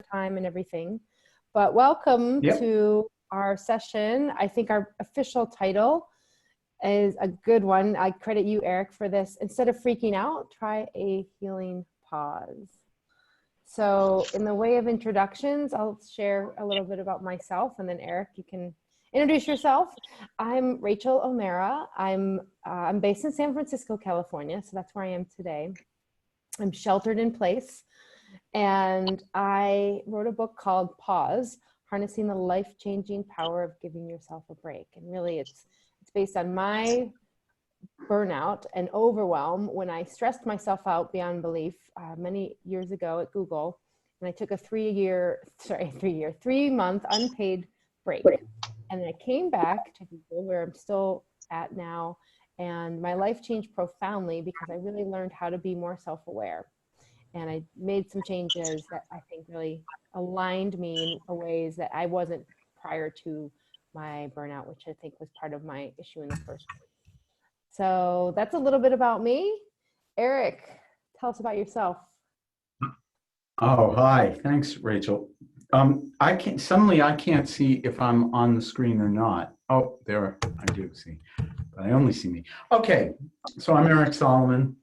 time and everything. But welcome Yep. to our session. I think our official title is a good one. I credit you, Eric, for this. Instead of freaking out, try a healing pause. So in the way of introductions, I'll share a little bit about myself, and then Eric, you can introduce yourself. I'm Rachael O'Mara. I'm based in San Francisco, California, so that's where I am today. I'm sheltered in place, and I wrote a book called Pause, Harnessing the Life-Changing Power of Giving Yourself a Break. And really it's based on my burnout and overwhelm when I stressed myself out beyond belief many years ago at Google. And I took a 3-month unpaid break. And I came back to Google, where I'm still at now. And my life changed profoundly because I really learned how to be more self-aware. And I made some changes that I think really aligned me in ways that I wasn't prior to my burnout, which I think was part of my issue in the first place. So that's a little bit about me. Eric, tell us about yourself. Oh, hi. Thanks, Rachel. I can't see if I'm on the screen or not. Oh, there I do see, but I only see me. Okay, so I'm Erric Solomon.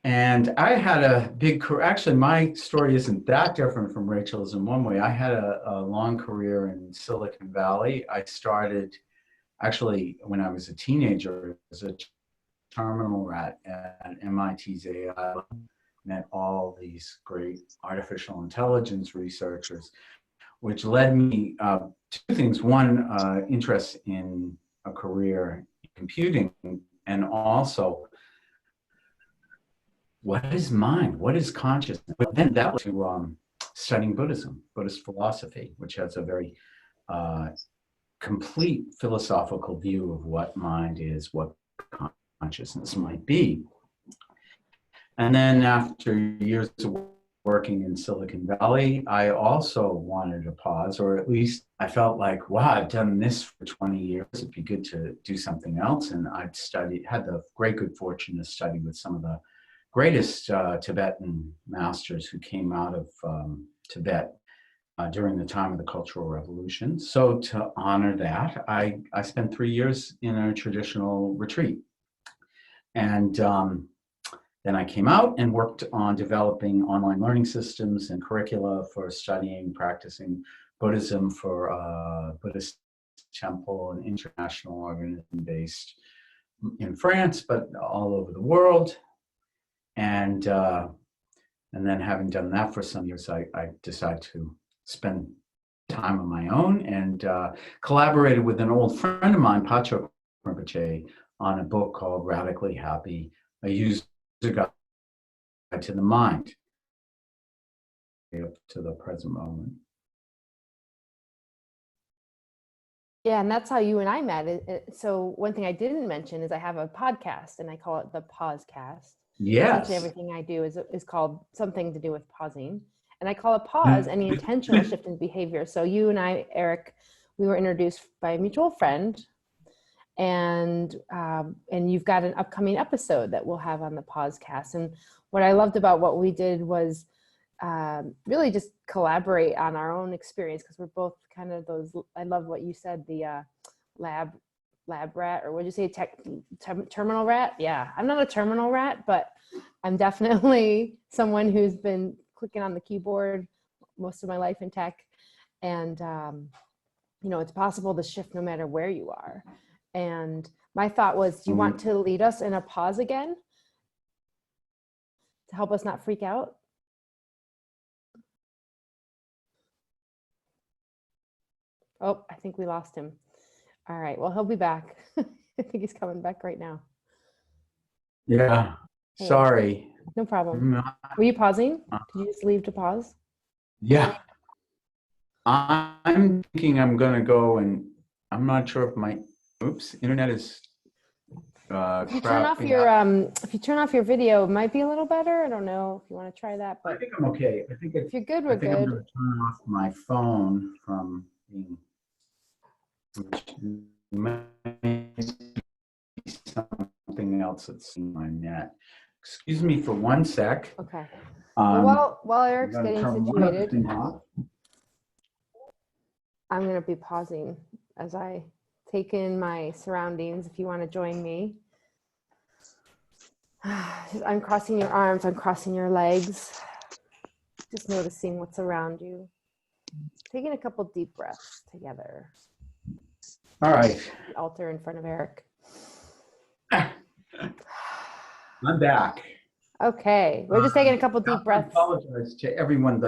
And I had a big career. Actually, my story isn't that different from Rachel's in one way. I had a long career in Silicon Valley. I started actually when I was a teenager as a terminal rat at MIT's AI. Met all these great artificial intelligence researchers, which led me to two things. One, interest in a career in computing, and also what is mind? What is consciousness? But then that led to studying Buddhism, Buddhist philosophy, which has a very complete philosophical view of what mind is, what consciousness might be. And then after years of working in Silicon Valley, I also wanted to pause, or at least I felt like, wow, I've done this for 20 years. It'd be good to do something else. And I'd had the great good fortune to study with some of the greatest Tibetan masters who came out of Tibet during the time of the Cultural Revolution. So to honor that, I spent 3 years in a traditional retreat. And then I came out and worked on developing online learning systems and curricula for studying, practicing Buddhism for a Buddhist temple, an international organism based in France, but all over the world. And then having done that for some years, I decided to spend time on my own and collaborated with an old friend of mine, Pacho Rinpoche, on a book called Radically Happy, a user guide to the mind up to the present moment. Yeah, and that's how you and I met. So one thing I didn't mention is I have a podcast, and I call it the Pausecast. Yes. Essentially everything I do is called something to do with pausing. And I call it pause any intentional shift in behavior. So you and I, Eric, we were introduced by a mutual friend, and you've got an upcoming episode that we'll have on the Pausecast. And what I loved about what we did was really just collaborate on our own experience, because we're both kind of those, I love what you said, the lab rat, or would you say terminal rat? Yeah, I'm not a terminal rat, but I'm definitely someone who's been clicking on the keyboard most of my life in tech. And, it's possible to shift no matter where you are. And my thought was, do you want to lead us in a pause again to help us not freak out? Oh, I think we lost him. All right, well, he'll be back. I think he's coming back right now. Yeah, sorry. No problem. Were you pausing? Did you just leave to pause? Yeah. I'm thinking I'm going to go, and I'm not sure if my internet is if you turn off your video, it might be a little better. I don't know if you want to try that, but I think I'm okay. I think if you're good, we're good. I'm going to turn off my phone from being, which might be something else that's in my net. Excuse me for one sec. Okay. While I'm Eric's going to getting turn one of the situated, thing off. I'm going to be pausing as I take in my surroundings. If you want to join me, I'm crossing your arms, I'm crossing your legs, just noticing what's around you. Taking a couple deep breaths together. All right. The altar in front of Erric. I'm back. Okay, we're just taking a couple deep breaths. I apologize to everyone.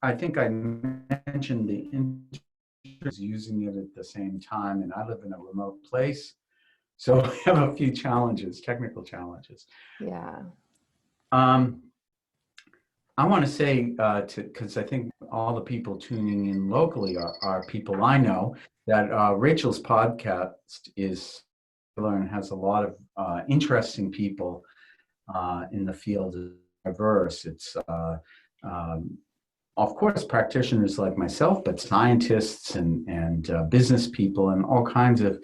I think I mentioned the interest using it at the same time, and I live in a remote place, so we have a few challenges, technical challenges. Yeah. I want to say, because I think all the people tuning in locally are people I know, that Rachel's podcast is and has a lot of interesting people in the field is diverse. It's, of course, practitioners like myself, but scientists and business people and all kinds of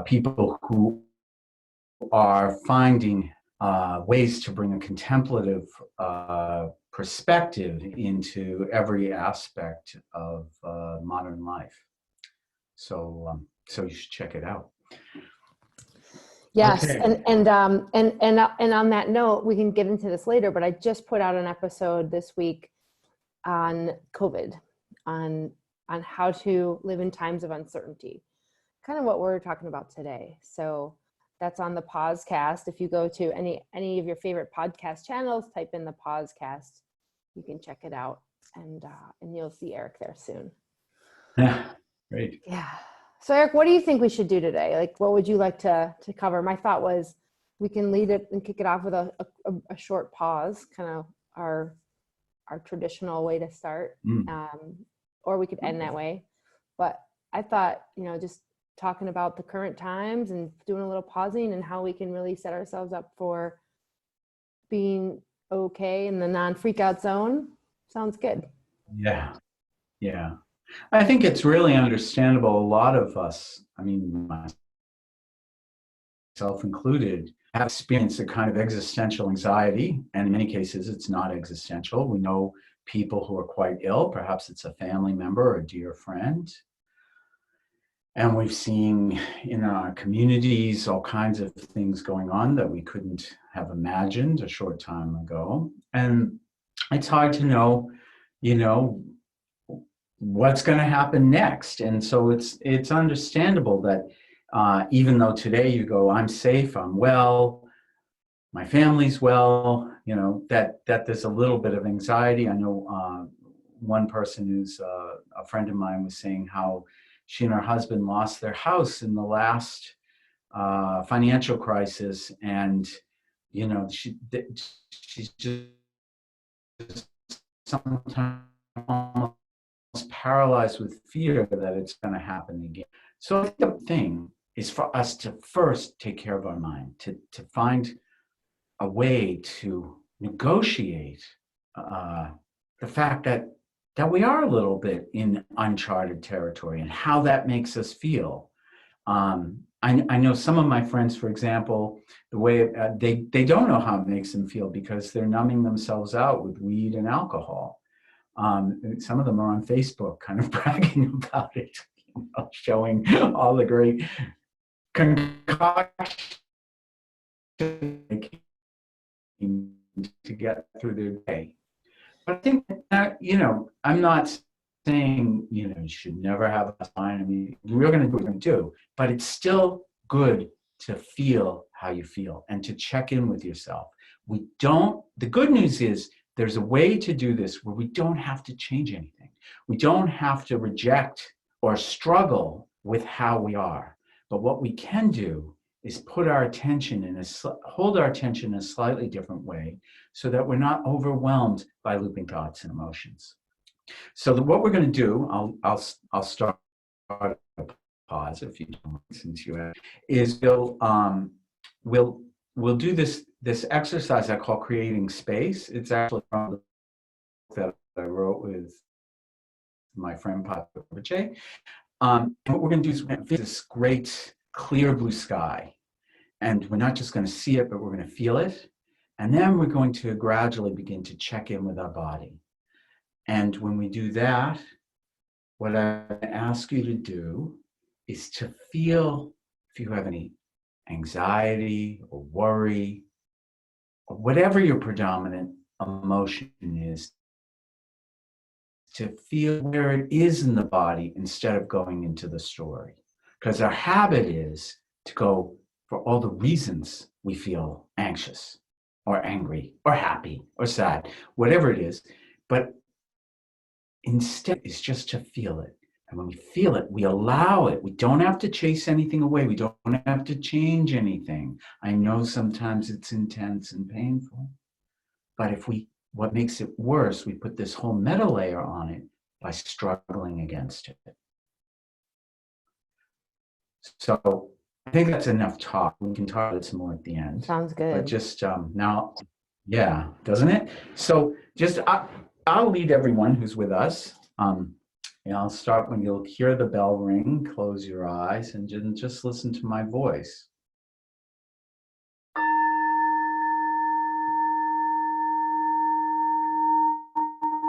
people who are finding ways to bring a contemplative perspective into every aspect of modern life. So you should check it out. Yes, okay. and on that note, we can get into this later, but I just put out an episode this week on COVID, on how to live in times of uncertainty, kind of what we're talking about today. So that's on the Pausecast. If you go to any of your favorite podcast channels, type in the Pausecast, you can check it out, and you'll see Erric there soon. Yeah, great. Yeah. So Erric, what do you think we should do today? Like, what would you like to cover? My thought was we can lead it and kick it off with a short pause, kind of our traditional way to start, or we could end that way. But I thought, just talking about the current times and doing a little pausing and how we can really set ourselves up for being okay in the non-freak out zone sounds good. Yeah. I think it's really understandable. A lot of us, I mean, myself included, have experienced a kind of existential anxiety. And in many cases, it's not existential. We know people who are quite ill. Perhaps it's a family member or a dear friend. And we've seen in our communities all kinds of things going on that we couldn't have imagined a short time ago. And it's hard to know, what's going to happen next. And so it's understandable that even though today you go, I'm safe, I'm well, my family's well, that there's a little bit of anxiety. I know one person who's a friend of mine was saying how she and her husband lost their house in the last financial crisis, and she's just sometimes almost paralyzed with fear that it's going to happen again. So I think the thing is for us to first take care of our mind, to find a way to negotiate the fact that we are a little bit in uncharted territory and how that makes us feel. I know some of my friends, for example, the way they don't know how it makes them feel because they're numbing themselves out with weed and alcohol. Some of them are on Facebook kind of bragging about it, showing all the great concoctions to get through their day. But I think that, I'm not saying, you should never have a sign. I mean, we're going to do what we're going to do, but it's still good to feel how you feel and to check in with yourself. The good news is there's a way to do this where we don't have to change anything. We don't have to reject or struggle with how we are. But what we can do is hold our attention in a slightly different way so that we're not overwhelmed by looping thoughts and emotions. So what we're going to do, I'll start a pause if you don't, since you have, is we'll do this exercise I call creating space. It's actually from the book that I wrote with my friend pausefriday. And what we're going to do is we're going to this great clear blue sky. And we're not just going to see it, but we're going to feel it. And then we're going to gradually begin to check in with our body. And when we do that, what I ask you to do is to feel if you have any anxiety or worry, or whatever your predominant emotion is, to feel where it is in the body instead of going into the story. Because our habit is to go for all the reasons we feel anxious or angry or happy or sad, whatever it is. But instead, it's just to feel it. And when we feel it, we allow it. We don't have to chase anything away. We don't have to change anything. I know sometimes it's intense and painful, but what makes it worse, we put this whole meta layer on it by struggling against it. So I think that's enough talk. We can talk about some more at the end. Sounds good. But just now, yeah, doesn't it? So just I'll lead everyone who's with us. I'll start when you'll hear the bell ring, close your eyes, and just listen to my voice.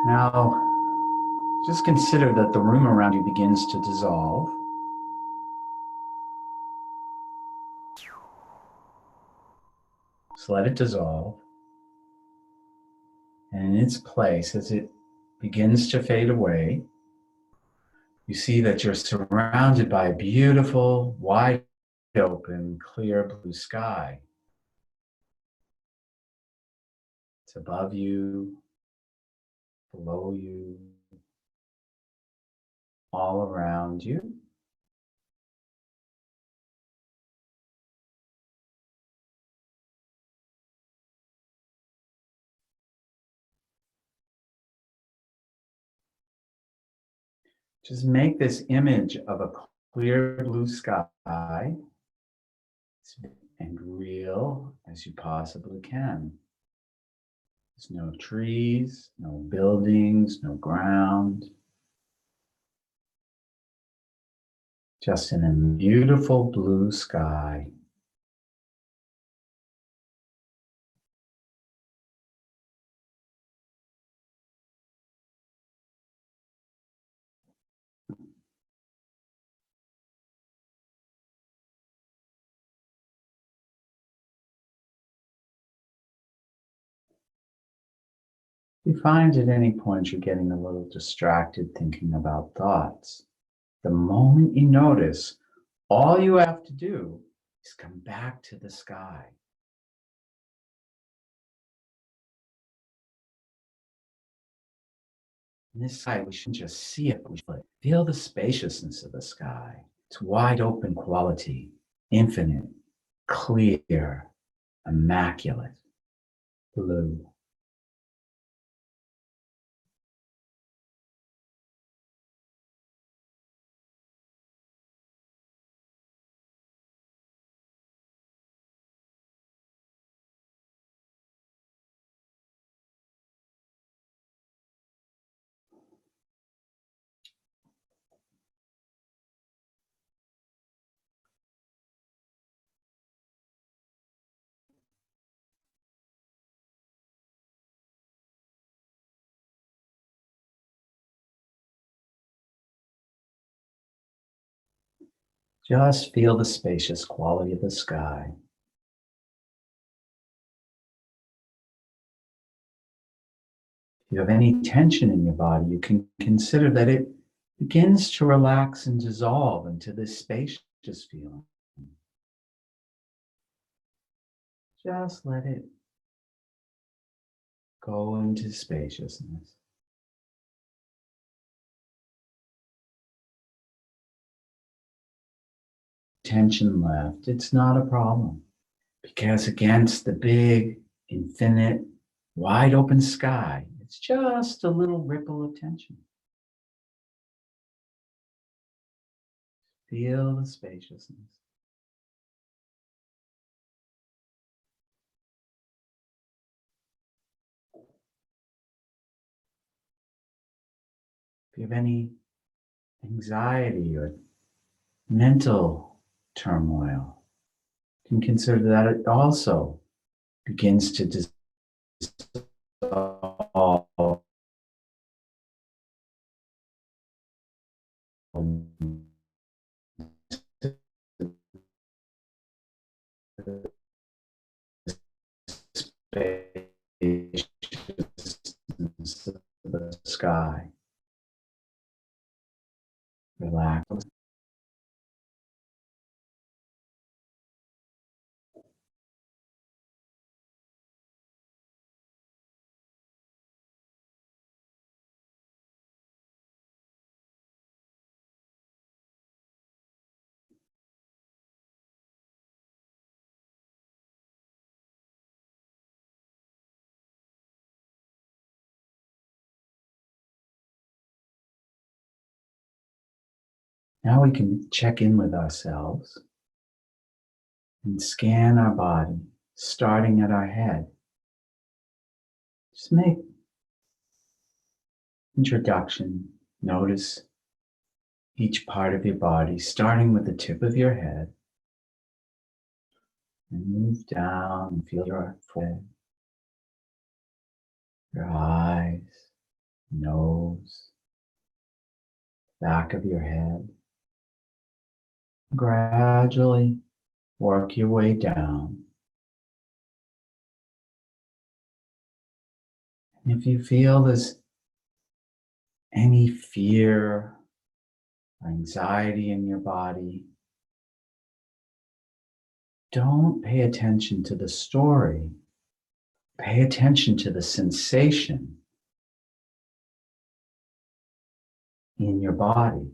Now, just consider that the room around you begins to dissolve. So let it dissolve. And in its place, as it begins to fade away, you see that you're surrounded by a beautiful, wide open, clear blue sky. It's above you, below you, all around you. Just make this image of a clear blue sky and real as you possibly can. There's no trees, no buildings, no ground. Just in a beautiful blue sky. If you find at any point you're getting a little distracted thinking about thoughts, the moment you notice, all you have to do is come back to the sky. In this sky, we shouldn't just see it, we should feel the spaciousness of the sky. It's wide open quality, infinite, clear, immaculate, blue. Just feel the spacious quality of the sky. If you have any tension in your body, you can consider that it begins to relax and dissolve into this spacious feeling. Just let it go into spaciousness. Tension left, it's not a problem, because against the big, infinite, wide open sky, it's just a little ripple of tension. Feel the spaciousness. If you have any anxiety or mental turmoil, you can consider that it also begins to sky. Relax. Now we can check in with ourselves and scan our body, starting at our head. Just make introduction. Notice each part of your body, starting with the tip of your head. And move down and feel your forehead, your eyes, nose, back of your head. Gradually work your way down. And if you feel there's any fear or anxiety in your body, don't pay attention to the story. Pay attention to the sensation in your body.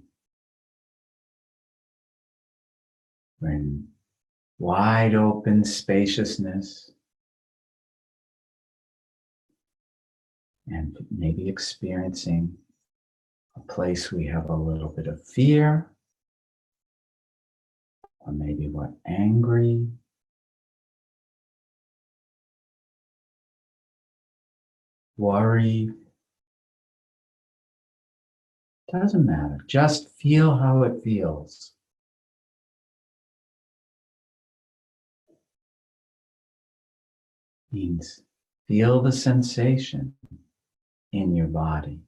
We're in wide open spaciousness and maybe experiencing a place we have a little bit of fear, or maybe we're angry, worried. Doesn't matter. Just feel how it feels. Means feel the sensation in your body.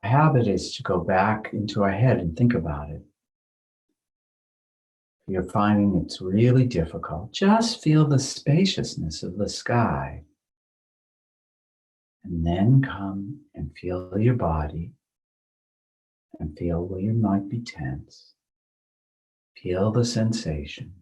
The habit is to go back into our head and think about it. If you're finding it's really difficult, just feel the spaciousness of the sky. And then come and feel your body and feel where you might be tense. Feel the sensation.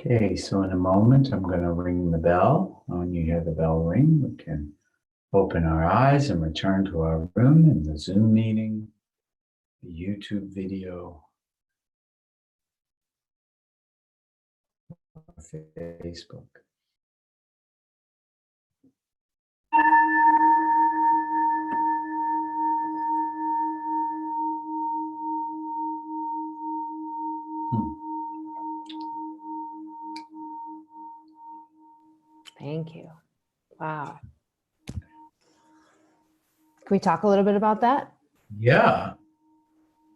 Okay, so in a moment, I'm going to ring the bell. When you hear the bell ring, we can open our eyes and return to our room in the Zoom meeting, the YouTube video, or Facebook. Thank you. Wow. Can we talk a little bit about that? Yeah.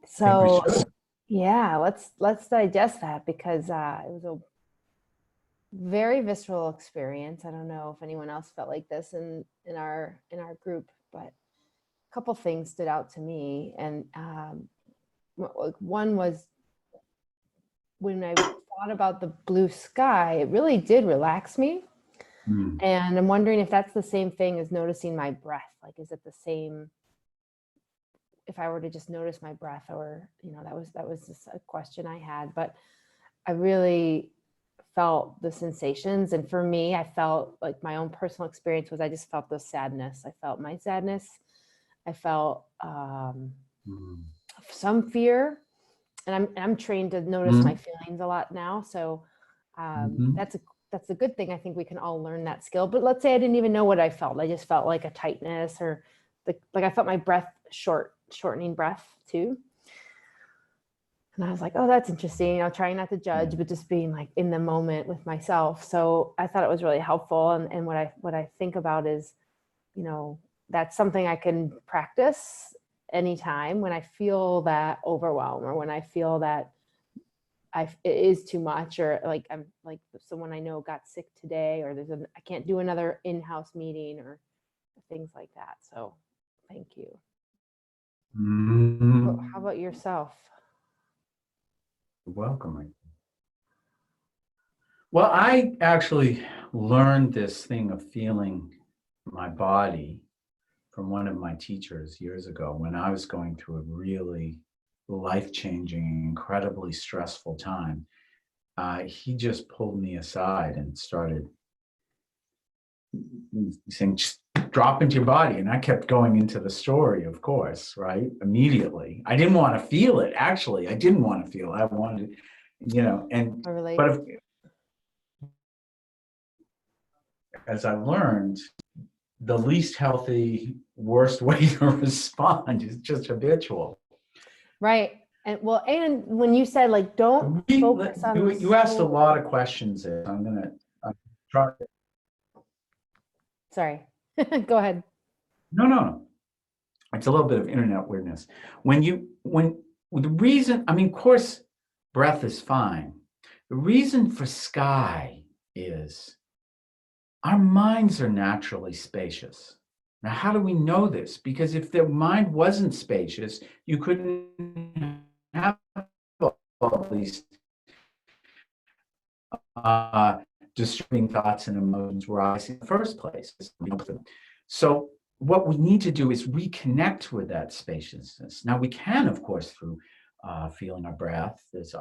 So, yeah, let's digest that because it was very visceral experience. I don't know if anyone else felt like this in our group, but a couple things stood out to me. And one was when I thought about the blue sky, it really did relax me. Mm. And I'm wondering if that's the same thing as noticing my breath. Like, is it the same if I were to just notice my breath? Or, you know, that was just a question I had. But I really felt the sensations. And for me, I felt like my own personal experience was I just felt the sadness. I felt my sadness. I felt some fear. And I'm trained to notice my feelings a lot now. So that's a good thing. I think we can all learn that skill. But let's say I didn't even know what I felt. I just felt like a tightness, or like I felt my breath shortening breath too. And I was like, oh, that's interesting. You know, trying not to judge, but just being like in the moment with myself. So I thought it was really helpful. And what I think about is, you know, that's something I can practice anytime when I feel that overwhelm, or when I feel that it is too much, or like I'm like someone I know got sick today, or I can't do another in-house meeting, or things like that. So thank you. How about yourself? Welcome. Well, I actually learned this thing of feeling my body from one of my teachers years ago when I was going through a really life-changing, incredibly stressful time. He just pulled me aside and started saying, just drop into your body. And I kept going into the story, of course, right? Immediately. I didn't want to feel it. Actually, I didn't want to feel it. I wanted, you know, but as I learned, the least healthy, worst way to respond is just habitual. Right. And well, and when you said like, don't focus on you asked a lot of questions there. I'm gonna try. Sorry, go ahead. No. It's a little bit of internet weirdness. When the reason, I mean, of course, breath is fine. The reason for sky is our minds are naturally spacious. Now, how do we know this? Because if the mind wasn't spacious, you couldn't have all these disturbing thoughts and emotions rise in the first place. So what we need to do is reconnect with that spaciousness. Now we can, of course, through feeling our breath. There's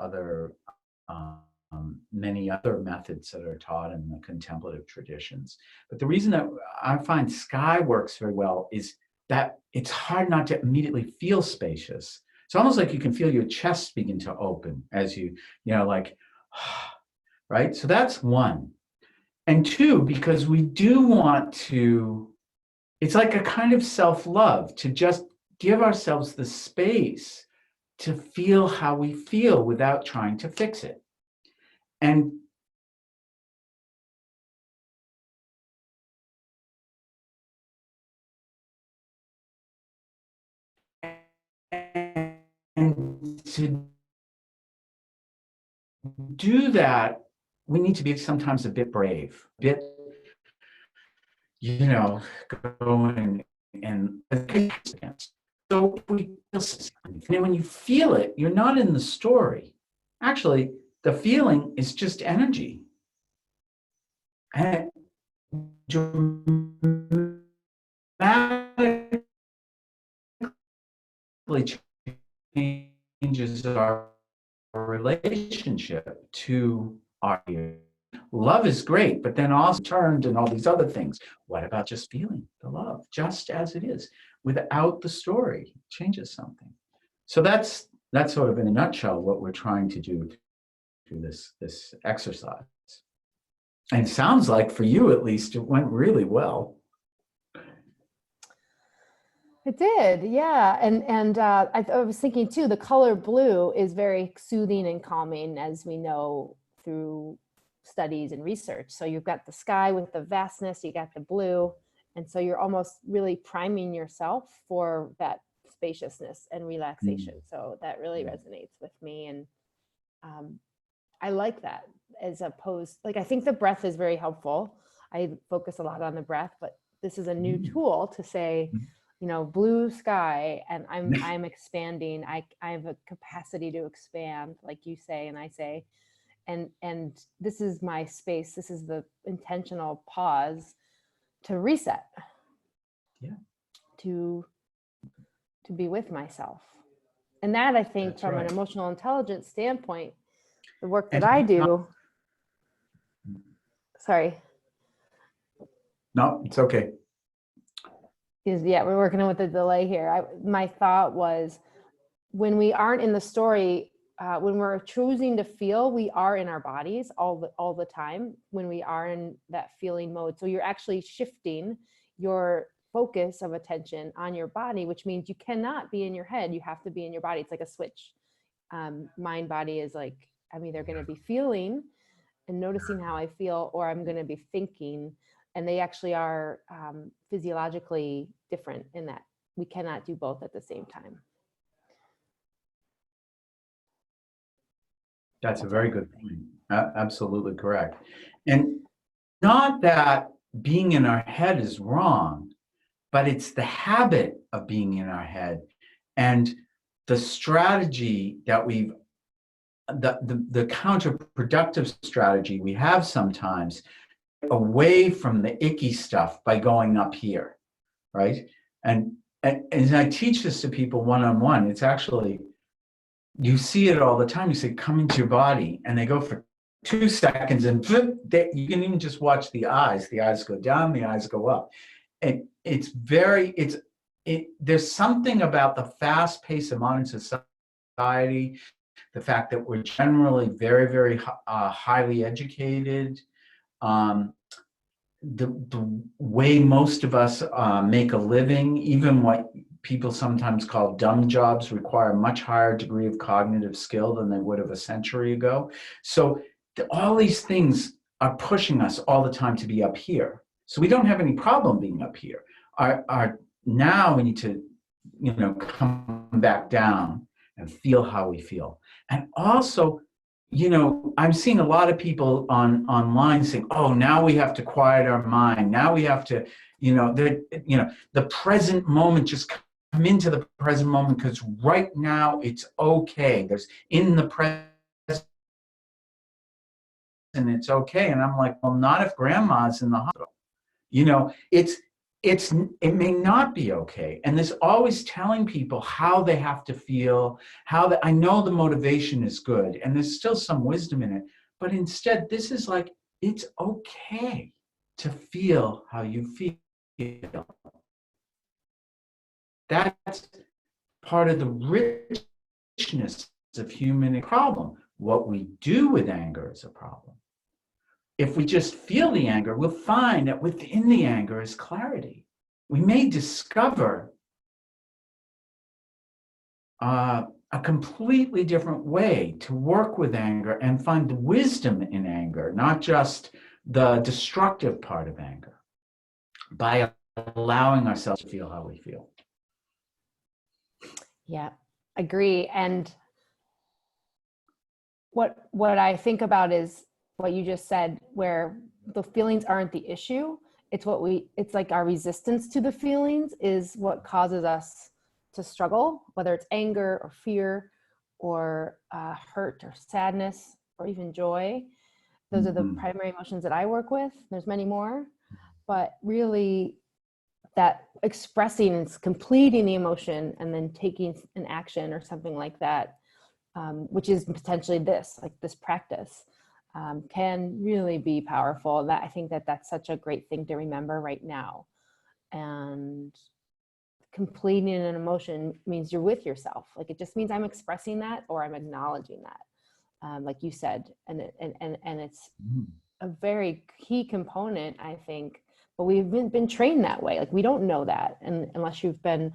many other methods that are taught in the contemplative traditions. But the reason that I find sky works very well is that it's hard not to immediately feel spacious. It's almost like you can feel your chest begin to open as you know, like, right? So that's one. And two, because we do want to, it's like a kind of self-love to just give ourselves the space to feel how we feel without trying to fix it. And to do that, we need to be sometimes a bit brave, a bit, you know, go and so when you feel it, you're not in the story. Actually, the feeling is just energy. And dramatically changes our relationship to our fear. Love is great, but then also turned and all these other things. What about just feeling the love just as it is without the story? It changes something. So that's sort of in a nutshell what we're trying to do through this exercise. And it sounds like for you at least it went really well. It did, yeah. And I was thinking too, the color blue is very soothing and calming, as we know through studies and research. So you've got the sky with the vastness, you got the blue, and so you're almost really priming yourself for that spaciousness and relaxation. So that really resonates with me. And I like that, as opposed, like, I think the breath is very helpful. I focus a lot on the breath, but this is a new tool to say, you know, blue sky, and I'm expanding. I have a capacity to expand, like you say, and I say, and this is my space. This is the intentional pause to reset, Yeah. to be with myself. And that, I think, That's from right. an emotional intelligence standpoint, the work that And I do, sorry, no, it's okay. is, yeah, we're working with a delay here. My thought was, when we aren't in the story, when we're choosing to feel, we are in our bodies all the time when we are in that feeling mode. So you're actually shifting your focus of attention on your body, which means you cannot be in your head. You have to be in your body. It's like a switch. Mind body is like, I'm either going to be feeling and noticing how I feel, or I'm going to be thinking. And they actually are physiologically different in that we cannot do both at the same time. That's a very good point. Absolutely correct. And not that being in our head is wrong, but it's the habit of being in our head and the strategy that the counterproductive strategy we have sometimes away from the icky stuff by going up here, right? And as I teach this to people one-on-one, it's actually, you see it all the time. You say, come into your body, and they go for 2 seconds, and you can even just watch the eyes. The eyes go down, the eyes go up. And there's something about the fast pace of modern society, the fact that we're generally very, very highly educated, the way most of us make a living, even what people sometimes call dumb jobs, require a much higher degree of cognitive skill than they would have a century ago. So all these things are pushing us all the time to be up here. So we don't have any problem being up here. Now we need to, come back down and feel how we feel. And also, I'm seeing a lot of people online saying, "Oh, now we have to quiet our mind. Now we have to, the present moment. Just come into the present moment because right now it's okay. There's in the present, and it's okay." And I'm like, "Well, not if grandma's in the hospital. It may not be okay." And there's always telling people how they have to feel, I know the motivation is good and there's still some wisdom in it, but instead this is like, it's okay to feel how you feel. That's part of the richness of human problem. What we do with anger is a problem. If we just feel the anger, we'll find that within the anger is clarity. We may discover a completely different way to work with anger and find the wisdom in anger, not just the destructive part of anger, by allowing ourselves to feel how we feel. Yeah, agree. And what I think about is what you just said, where the feelings aren't the issue. It's like our resistance to the feelings is what causes us to struggle, whether it's anger or fear or hurt or sadness or even joy. Those are the primary emotions that I work with. There's many more, but really that expressing and completing the emotion and then taking an action or something like that, which is potentially this practice, can really be powerful. That I think that's such a great thing to remember right now. And completing an emotion means you're with yourself. Like, it just means I'm expressing that or I'm acknowledging that, like you said, and it's a very key component, I think. But we've been trained that way. Like, we don't know that, and unless you've been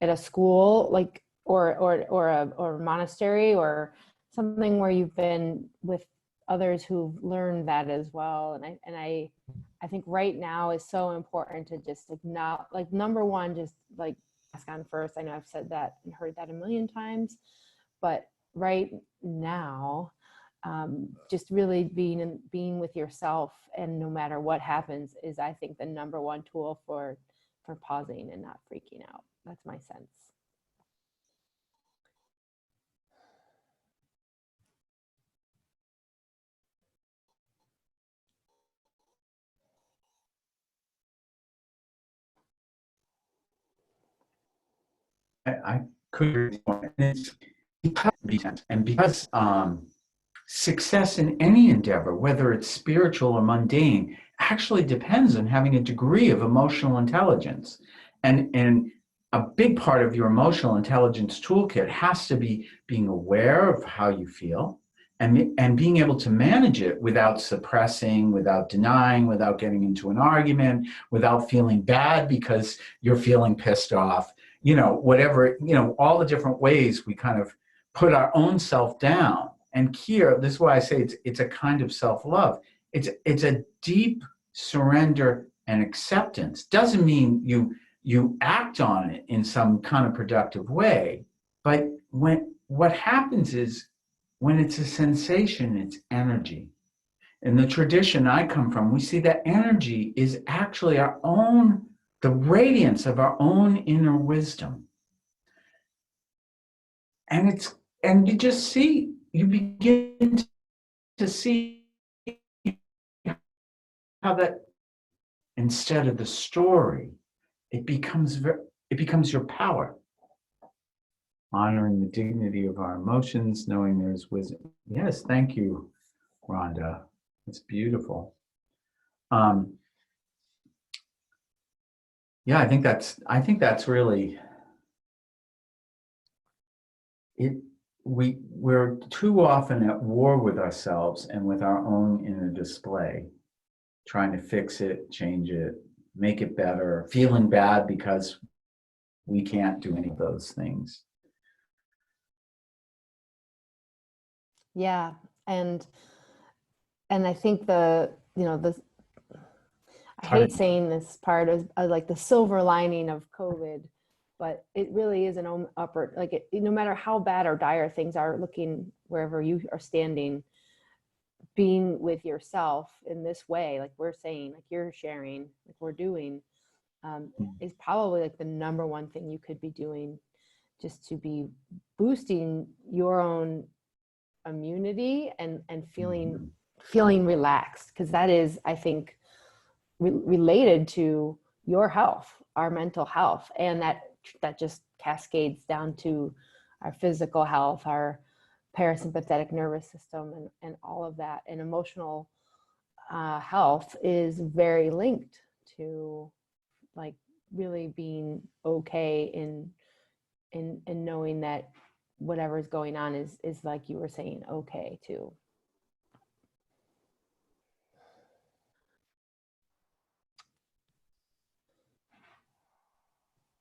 at a school, like or a monastery or something where you've been with others who've learned that as well. And I think right now is so important to just acknowledge, like, number one, just like ask on first. I know I've said that and heard that a million times, but right now, just really being with yourself, and no matter what happens, is, I think, the number one tool for pausing and not freaking out. That's my sense. I could agree more. And because success in any endeavor, whether it's spiritual or mundane, actually depends on having a degree of emotional intelligence. And a big part of your emotional intelligence toolkit has to be being aware of how you feel, and being able to manage it without suppressing, without denying, without getting into an argument, without feeling bad because you're feeling pissed off, whatever, all the different ways we kind of put our own self down. And here, this is why I say it's a kind of self-love. It's a deep surrender and acceptance. Doesn't mean you act on it in some kind of productive way, but what happens is, when it's a sensation, it's energy. In the tradition I come from, we see that energy is actually the radiance of our own inner wisdom. And you begin to see how that, instead of the story, it becomes your power. Honoring the dignity of our emotions, knowing there's wisdom. Yes, thank you, Rhonda. It's beautiful. Yeah, I think that's really it. We're too often at war with ourselves and with our own inner display, trying to fix it, change it, make it better, feeling bad because we can't do any of those things. Yeah, and I think I hate saying this part of like the silver lining of COVID, but it really is an upward, like no matter how bad or dire things are looking wherever you are standing, being with yourself in this way, like we're saying, like you're sharing, like we're doing, is probably like the number one thing you could be doing, just to be boosting your own immunity and feeling relaxed, because that is, I think, related to your health, our mental health, and that just cascades down to our physical health, our parasympathetic nervous system, and all of that. And emotional health is very linked to like really being okay in knowing that whatever's going on is like you were saying, okay too.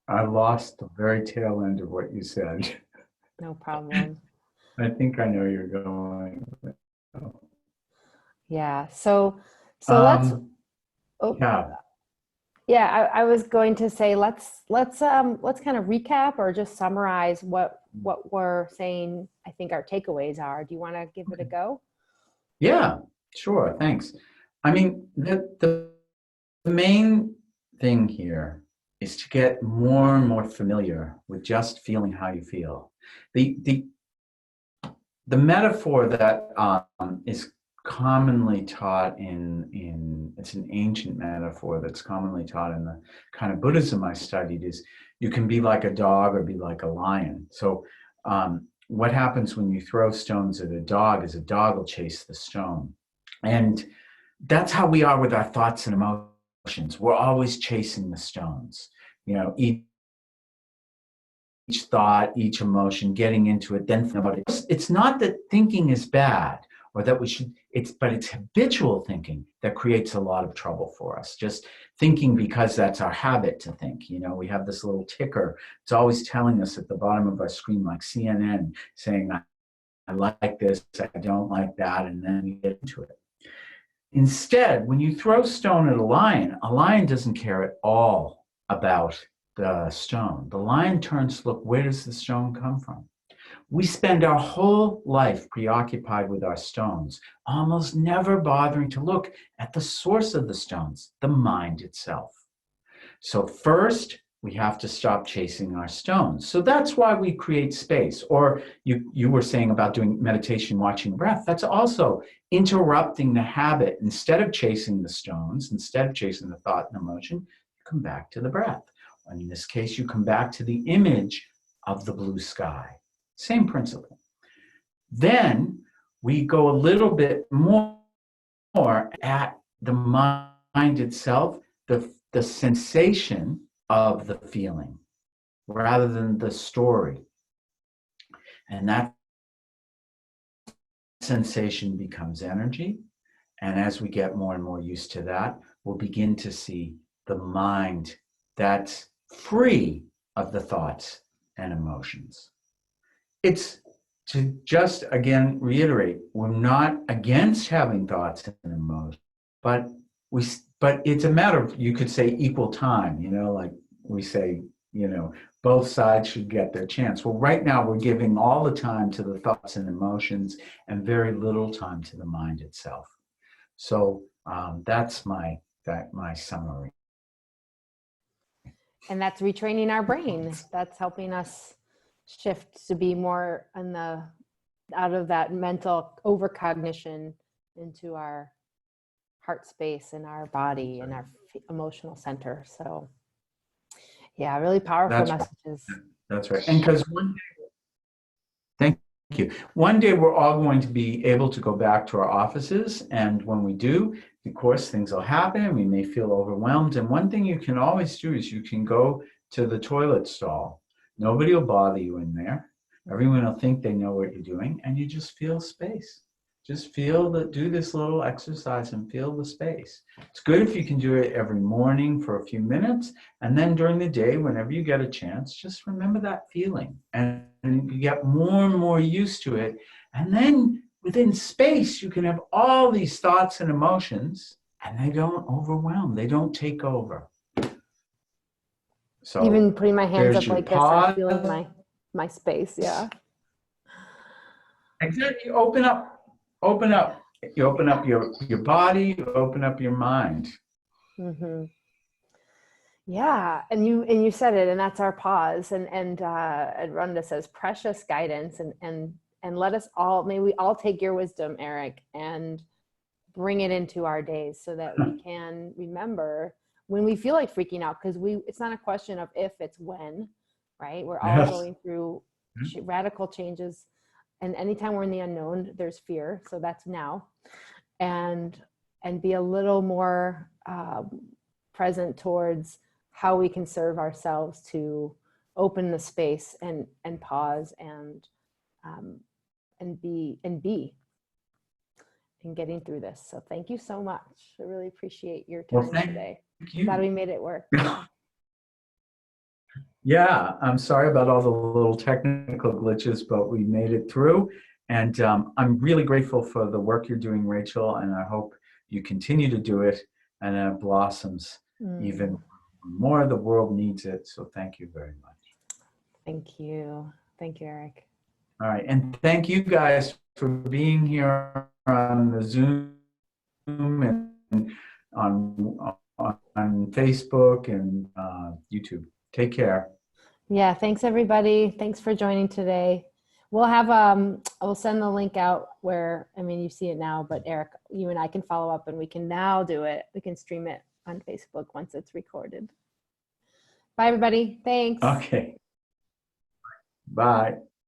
I lost the very tail end of what you said. No problem. I think I know you're going. Yeah. So let's. Yeah. I was going to say let's kind of recap or just summarize what we're saying. I think our takeaways are. Do you want to give it a go? Yeah, sure. Thanks. I mean, the main thing here is to get more and more familiar with just feeling how you feel. The metaphor that is commonly taught it's an ancient metaphor that's commonly taught in the kind of Buddhism I studied, is you can be like a dog or be like a lion. So what happens when you throw stones at a dog is a dog will chase the stone. And that's how we are with our thoughts and emotions. We're always chasing the stones, each thought, each emotion, getting into it, then about it. It's not that thinking is bad or that we should, but it's habitual thinking that creates a lot of trouble for us. Just thinking because that's our habit to think. We have this little ticker. It's always telling us at the bottom of our screen, like CNN, saying, I like this, I don't like that, and then we get into it. Instead, when you throw stone at a lion doesn't care at all about the stone. The lion turns to look, where does the stone come from? We spend our whole life preoccupied with our stones, almost never bothering to look at the source of the stones, the mind itself. So first, we have to stop chasing our stones. So that's why we create space. Or you were saying about doing meditation, watching breath. That's also interrupting the habit. Instead of chasing the stones, instead of chasing the thought and emotion, you come back to the breath. And in this case, you come back to the image of the blue sky. Same principle. Then we go a little bit more at the mind itself, the sensation of the feeling rather than the story. And that sensation becomes energy. And as we get more and more used to that, we'll begin to see the mind that's free of the thoughts and emotions. It's to just again reiterate, we're not against having thoughts and emotions, but it's a matter of, you could say, equal time, like we say, both sides should get their chance. Well, right now we're giving all the time to the thoughts and emotions and very little time to the mind itself. So that's my summary. And that's retraining our brain. That's helping us shift to be more out of that mental overcognition into our heart space and our body and our emotional center. So yeah, really powerful messages. That's right. And because thank you. One day we're all going to be able to go back to our offices. And when we do, of course, things will happen. We may feel overwhelmed. And one thing you can always do is you can go to the toilet stall. Nobody will bother you in there. Everyone will think they know what you're doing. And you just feel space. Just do this little exercise and feel the space. It's good if you can do it every morning for a few minutes. And then during the day, whenever you get a chance, just remember that feeling. And you get more and more used to it. And then within space, you can have all these thoughts and emotions, and they don't overwhelm. They don't take over. So even putting my hands up like this, I'm feeling my space. Yeah. Exactly. Open up. You open up your body, you open up your mind. Mm-hmm. Yeah. And you said it, and that's our pause. And Rhonda says, precious guidance, and let us all, may we all take your wisdom, Erric, and bring it into our days so that we can remember when we feel like freaking out, because it's not a question of if, it's when, right? We're all going through radical changes. And anytime we're in the unknown, there's fear. So that's now. And be a little more present towards how we can serve ourselves to open the space and pause and be in getting through this. So thank you so much. I really appreciate your time today. You. Glad we made it work. Yeah, I'm sorry about all the little technical glitches, but we made it through. And I'm really grateful for the work you're doing, Rachel, and I hope you continue to do it and it blossoms even more. The world needs it. So thank you very much. Thank you. Thank you, Erric. All right. And thank you guys for being here on the Zoom and on Facebook and YouTube. Take care. Yeah, thanks everybody. Thanks for joining today. We'll have we'll send the link out where, I mean, you see it now, but Erric, you and I can follow up, and we can now do it. We can stream it on Facebook once it's recorded. Bye everybody. Thanks. Okay. Bye.